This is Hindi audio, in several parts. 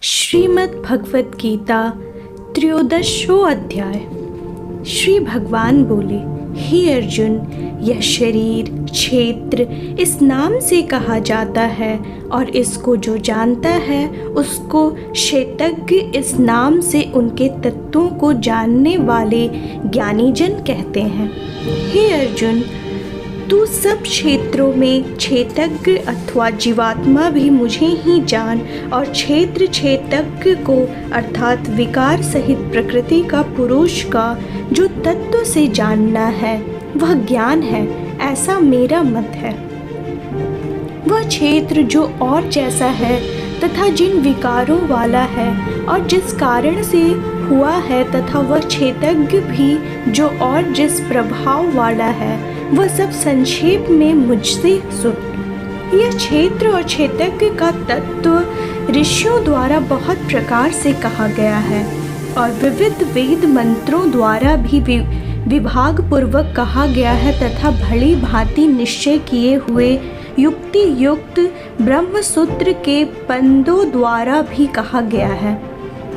श्रीमद् भगवत गीता त्रयोदशो अध्याय। श्री भगवान बोले, हे अर्जुन, यह शरीर क्षेत्र इस नाम से कहा जाता है और इसको जो जानता है उसको क्षेत्रज्ञ इस नाम से उनके तत्वों को जानने वाले ज्ञानीजन कहते हैं। हे अर्जुन, तू सब क्षेत्रों में क्षेत्रज्ञ अथवा जीवात्मा भी मुझे ही जान और क्षेत्र क्षेत्रज्ञ को अर्थात विकार सहित प्रकृति का पुरुष का जो तत्व से जानना है वह ज्ञान है, ऐसा मेरा मत है। वह क्षेत्र जो और जैसा है तथा जिन विकारों वाला है और जिस कारण से हुआ है तथा वह क्षेत्रज्ञ भी जो और जिस प्रभाव वाला है वह सब संक्षेप में मुझसे सुन। यह क्षेत्र और क्षेत्रज्ञ का तत्व ऋषियों द्वारा बहुत प्रकार से कहा गया है और विविध वेद मंत्रों द्वारा भी विभाग पूर्वक कहा गया है तथा भली भांति निश्चय किए हुए युक्ति युक्त ब्रह्म सूत्र के पंदों द्वारा भी कहा गया है।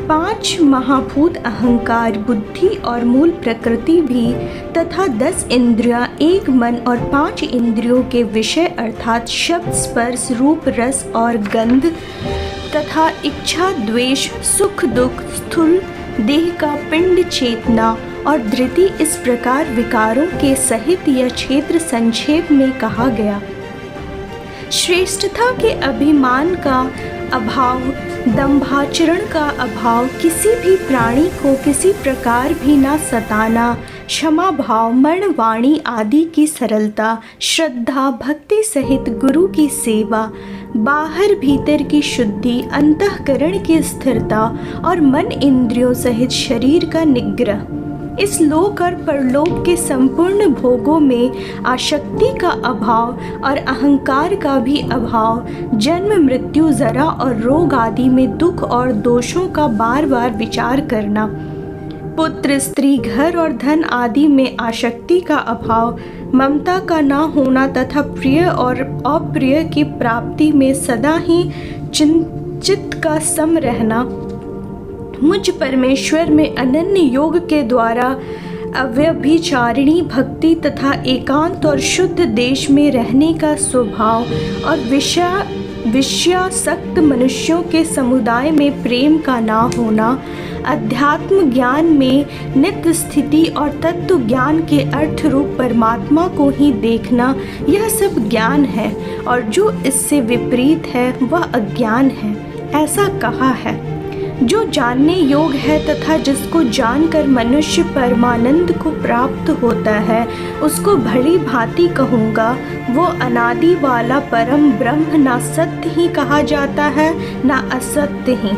5 महाभूत अहंकार, बुद्धि और मूल प्रकृति भी तथा 10 इंद्रियां, 1 मन और 5 इंद्रियों के विषय अर्थात शब्द, स्पर्श, रूप, रस और गंध तथा इच्छा, द्वेष, सुख, दुख, स्थूल देह का पिंड, चेतना और धृति इस प्रकार विकारों के सहित यह क्षेत्र संक्षेप में कहा गया। श्रेष्ठता के अभिमान का अभाव, दंभाचरण का अभाव, किसी भी प्राणी को किसी प्रकार भी न सताना, क्षमा भाव, मर्ण वाणी आदि की सरलता, श्रद्धा भक्ति सहित गुरु की सेवा, बाहर भीतर की शुद्धि, अंतःकरण की स्थिरता और मन इंद्रियों सहित शरीर का निग्रह, इस लोक और परलोक के संपूर्ण भोगों में आसक्ति का अभाव और अहंकार का भी अभाव, जन्म मृत्यु जरा और रोग आदि में दुख और दोषों का बार बार विचार करना, पुत्र स्त्री घर और धन आदि में आसक्ति का अभाव, ममता का न होना तथा प्रिय और अप्रिय की प्राप्ति में सदा ही चिंतित का सम रहना, मुझ परमेश्वर में अनन्य योग के द्वारा अव्यभिचारिणी भक्ति तथा एकांत और शुद्ध देश में रहने का स्वभाव और विषयासक्त मनुष्यों के समुदाय में प्रेम का ना होना, अध्यात्म ज्ञान में नित्य स्थिति और तत्व ज्ञान के अर्थ रूप परमात्मा को ही देखना, यह सब ज्ञान है और जो इससे विपरीत है वह अज्ञान है, ऐसा कहा है। जो जानने योग है तथा जिसको जानकर मनुष्य परमानंद को प्राप्त होता है उसको भली भांति कहूँगा, वो अनादि वाला परम ब्रह्म ना सत्य ही कहा जाता है ना असत्य ही।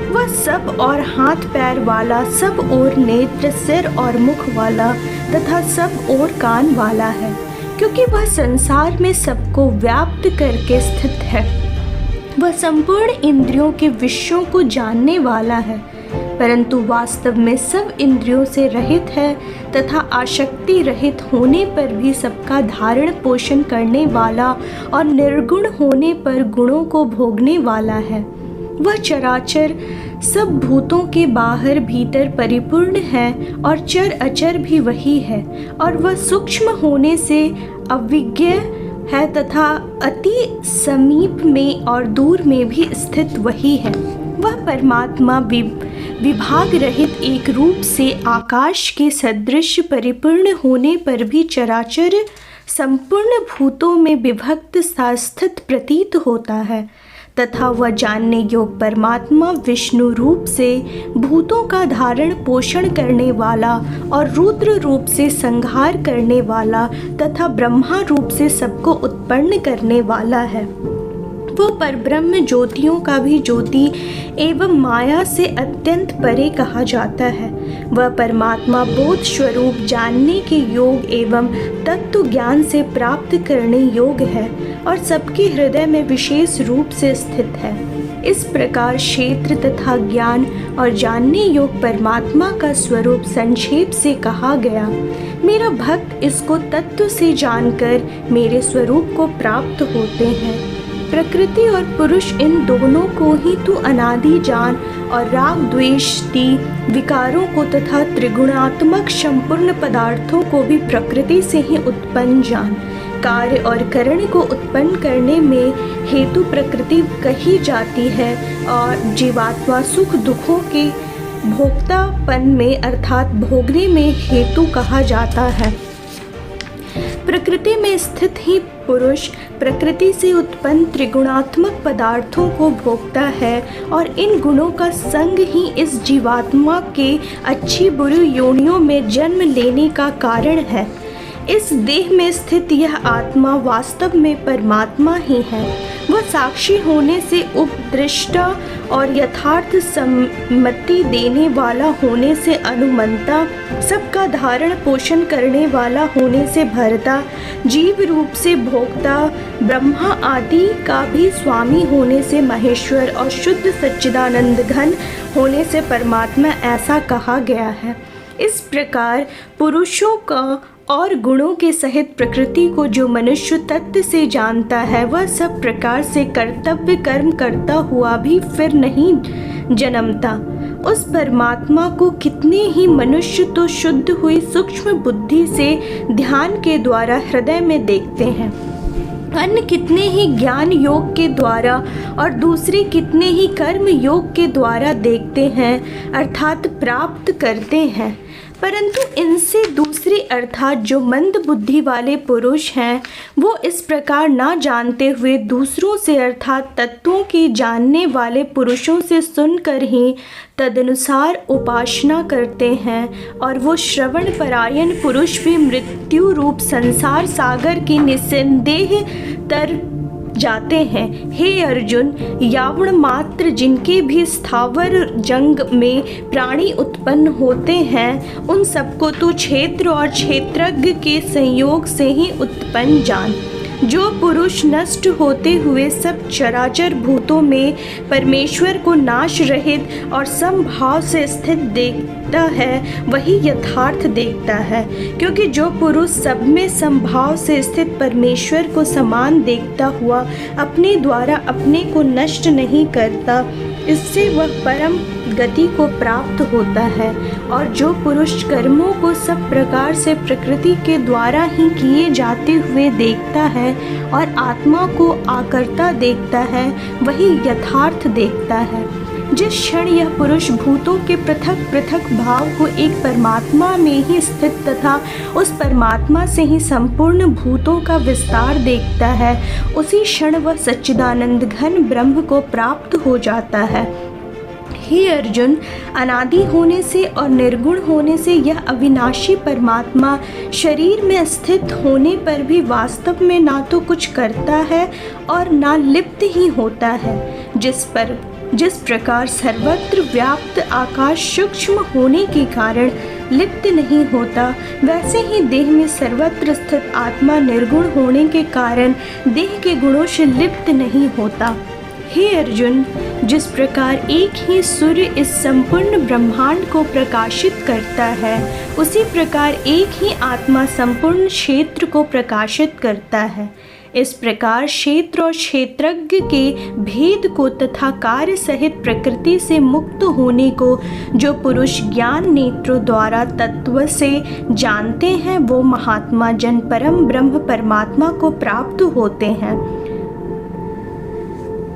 वह सब और हाथ पैर वाला, सब और नेत्र, सिर और मुख वाला तथा सब और कान वाला है, क्योंकि वह संसार में सबको व्याप्त करके स्थित है। वह संपूर्ण इंद्रियों के विषयों को जानने वाला है, परंतु वास्तव में सब इंद्रियों से रहित है तथा आसक्ति रहित होने पर भी सबका धारण पोषण करने वाला और निर्गुण होने पर गुणों को भोगने वाला है। वह चराचर सब भूतों के बाहर भीतर परिपूर्ण है और चर अचर भी वही है, और वह सूक्ष्म होने से अविज्ञ है तथा अति समीप में और दूर में भी स्थित वही है। वह परमात्मा विभाग रहित एक रूप से आकाश के सदृश परिपूर्ण होने पर भी चराचर संपूर्ण भूतों में विभक्त सा स्थित प्रतीत होता है, तथा वह जानने योग परमात्मा विष्णु रूप से भूतों का धारण पोषण करने वाला और रुद्र रूप से संहार करने वाला तथा ब्रह्मा रूप से सबको उत्पन्न करने वाला है। वो परब्रह्म ज्योतियों का भी ज्योति एवं माया से अत्यंत परे कहा जाता है। वह परमात्मा बोध स्वरूप जानने के योग एवं तत्व ज्ञान से प्राप्त करने योग है और सबके हृदय में विशेष रूप से स्थित है। इस प्रकार क्षेत्र तथा ज्ञान और जानने योग परमात्मा का स्वरूप संक्षेप से कहा गया। मेरा भक्त इसको तत्व से जानकर मेरे स्वरूप को प्राप्त होते हैं। प्रकृति और पुरुष इन दोनों को ही तू अनादि जान और राग द्वेषी विकारों को तथा त्रिगुणात्मक संपूर्ण पदार्थों को भी प्रकृति से ही उत्पन्न जान। कार्य और करण को उत्पन्न करने में हेतु प्रकृति कही जाती है और जीवात्मा सुख दुखों के भोक्तापन में अर्थात भोगने में हेतु कहा जाता है। प्रकृति में स्थित ही पुरुष प्रकृति से उत्पन्न त्रिगुणात्मक पदार्थों को भोगता है और इन गुणों का संग ही इस जीवात्मा के अच्छी बुरी योनियों में जन्म लेने का कारण है। इस देह में स्थित यह आत्मा वास्तव में परमात्मा ही है। वह साक्षी होने से उपदृष्टा और यथार्थ सम्मति देने वाला होने से अनुमंता, सबका धारण पोषण करने वाला होने से भरता, जीव रूप से भोक्ता, ब्रह्मा आदि का भी स्वामी होने से महेश्वर और शुद्ध सच्चिदानंद घन होने से परमात्मा ऐसा कहा गया है। इस प्रकार पुरुषों का और गुणों के सहित प्रकृति को जो मनुष्य तत्व से जानता है वह सब प्रकार से कर्तव्य कर्म करता हुआ भी फिर नहीं जन्मता। उस परमात्मा को कितने ही मनुष्य तो शुद्ध हुई सूक्ष्म बुद्धि से ध्यान के द्वारा हृदय में देखते हैं, अन्य कितने ही ज्ञान योग के द्वारा और दूसरे कितने ही कर्म योग के द्वारा देखते हैं अर्थात प्राप्त करते हैं। परंतु इनसे दूसरे अर्थात जो मंद बुद्धि वाले पुरुष हैं वो इस प्रकार ना जानते हुए दूसरों से अर्थात तत्वों के जानने वाले पुरुषों से सुनकर ही तदनुसार उपासना करते हैं और वो श्रवण परायण पुरुष भी मृत्यु रूप संसार सागर की निस्संदेह तर जाते हैं। हे अर्जुन, यावण मात्र जिनके भी स्थावर जंग में प्राणी उत्पन्न होते हैं उन सबको तू क्षेत्र और क्षेत्रज्ञ के संयोग से ही उत्पन्न जान। जो पुरुष नष्ट होते हुए सब चराचर भूतों में परमेश्वर को नाश रहित और समभाव से स्थित देखता है वही यथार्थ देखता है, क्योंकि जो पुरुष सब में समभाव से स्थित परमेश्वर को समान देखता हुआ अपने द्वारा अपने को नष्ट नहीं करता, इससे वह परम गति को प्राप्त होता है। और जो पुरुष कर्मों को सब प्रकार से प्रकृति के द्वारा ही किए जाते हुए देखता है और आत्मा को आकर्ता देखता है वही यथार्थ देखता है। जिस क्षण यह पुरुष भूतों के पृथक पृथक भाव को एक परमात्मा में ही स्थित तथा उस परमात्मा से ही संपूर्ण भूतों का विस्तार देखता है, उसी क्षण वह सच्चिदानंद घन ब्रह्म को प्राप्त हो जाता है। हे अर्जुन, अनादि होने से और निर्गुण होने से यह अविनाशी परमात्मा शरीर में स्थित होने पर भी वास्तव में ना तो कुछ करता है और ना लिप्त ही होता है। जिस प्रकार सर्वत्र व्याप्त आकाश सूक्ष्म होने के कारण लिप्त नहीं होता, वैसे ही देह में सर्वत्र स्थित आत्मा निर्गुण होने के कारण देह के गुणों से लिप्त नहीं होता। हे अर्जुन, जिस प्रकार एक ही सूर्य इस संपूर्ण ब्रह्मांड को प्रकाशित करता है, उसी प्रकार एक ही आत्मा संपूर्ण क्षेत्र को प्रकाशित करता है। इस प्रकार क्षेत्र और क्षेत्रज्ञ के भेद को तथा कार्य सहित प्रकृति से मुक्त होने को जो पुरुष ज्ञान नेत्रों द्वारा तत्व से जानते हैं वो महात्मा जन परम ब्रह्म परमात्मा को प्राप्त होते हैं।